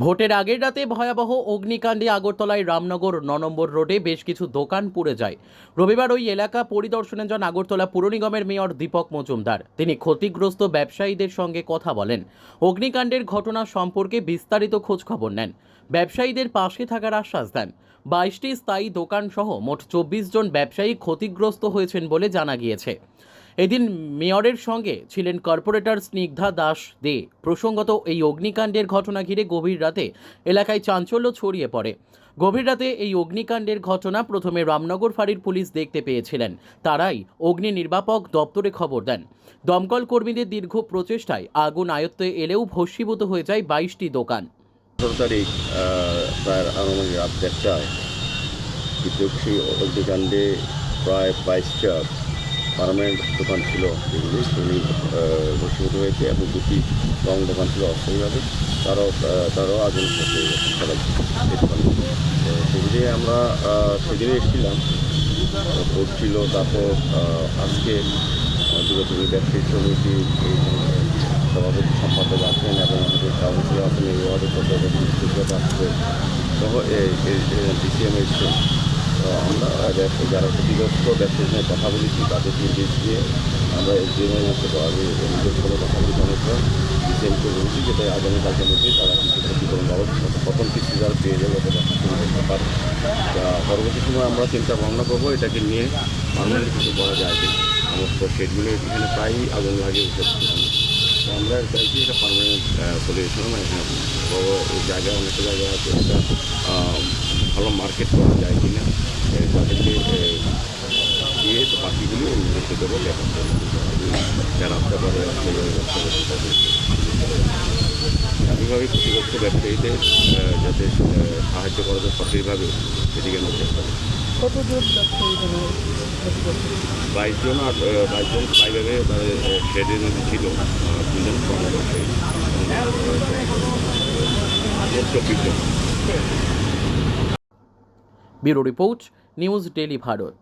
ভোটের আগের রাতে ভয়াবহ অগ্নিকাণ্ডে আগরতলায় রামনগর ৯ নম্বর রোডে বেশ কিছু দোকান পুড়ে যায়। রবিবার ওই এলাকা পরিদর্শনে যান আগরতলা পুর নিগমের মেয়র দীপক মজুমদার। তিনি ক্ষতিগ্রস্ত ব্যবসায়ীদের সঙ্গে কথা বলেন, অগ্নিকাণ্ডের ঘটনা সম্পর্কে বিস্তারিত খোঁজখবর নেন, ব্যবসায়ীদের পাশে থাকার আশ্বাস দেন। ২২টি স্থায়ী দোকান সহ মোট ২৪ জন ব্যবসায়ী ক্ষতিগ্রস্ত হয়েছেন বলে জানা গিয়েছে। এদিন মেয়রের সঙ্গে ছিলেন কর্পোরেটর স্নিগ্ধা দাস দে। প্রসঙ্গত, এই অগ্নিকাণ্ডের ঘটনা ঘিরে গভীর রাতে এলাকায় চাঞ্চল্য ছড়িয়ে পড়ে। গভীর রাতে এই অগ্নিকাণ্ডের ঘটনা প্রথমে রামনগর ফাঁড়ির পুলিশ দেখতে পেয়েছিলেন। তারাই অগ্নি নির্বাপক দপ্তরে খবর দেন। দমকল কর্মীদের দীর্ঘ প্রচেষ্টায় আগুন আয়ত্তে এলেও ভস্মীভূত হয়ে যায় ২২টি দোকান। ১৮ তারিখ প্রায় আনুমানিক রাত ১:০০টায় বিধ্বংসী অগ্নিকাণ্ডে প্রায় ২২টা পার্মানেন্ট দোকান ছিল, যেগুলি সেগুলি ভস্মীভূত হয়েছে এবং ২টি রং দোকান ছিল অস্থায়ীভাবে, তারাও আগুন শেষ হয়ে গেছে সবাই এই দোকানগুলো। তো সেগুলি আমরা সেদিনে এসেছিলাম, ভোট ছিল। তারপর আজকে যুবজনী ব্যবসায়ী সমিতি এই সভাপতি সম্পাদক আছেন এবং আমাদের কাউন্সিলর আছেন, এই ওয়ার্ডের সভাপতি আসছে সহ ডিসিএম এসছেন। তো আমরা যারা ক্ষতিগ্রস্ত ব্যবসায়ীদের কথা বলেছি, তাদের নির্দেশ দিয়ে আমরা এসডিএমের মধ্যে নিজের কোনো কথা বলি অনেকটা ডিসিএমকে বলছি, যেটা আগামীকালকের মধ্যেই তারা কিছু ক্ষতিপূরণ বাবদ প্রথম কিছু যারা পেয়ে যাবে এটা করতে পারে। পরবর্তী সময় আমরা চিন্তা ভাবনা করবো এটাকে নিয়ে পার্মানেন্ট কিছু করা যায় কিনা। সমস্ত শেডগুলো এখানে প্রায়ই আগুন লাগে উঠেছে। তো আমরা চাইছি এটা পার্মানেন্ট সলিউশন, এখানে বড় জায়গায় অনেকটা জায়গা আছে, এটা ভালো মার্কেট করা যায় কিনা, তাদেরকে দিয়ে বাকিগুলি উন্নত দেবো ব্যাপারটা যারা আসতে পারে সেইভাবে ব্যবসা করতে পারবে। স্বাভাবিকভাবে ক্ষতিগ্রস্ত ব্যবসায়ীদের যাতে সাহায্য করা যায় সরকারিভাবে, সেদিকে আমরা চেষ্টা করি। কতজন ব্যবসায়ী ২২ জন, আর ২২ জন স্থায়ীভাবে তাদের শেডের মধ্যে ছিল, ২জন কর্ম ব্যবসায়ী, ২৪ জন। Bureau report, news daily Bharat.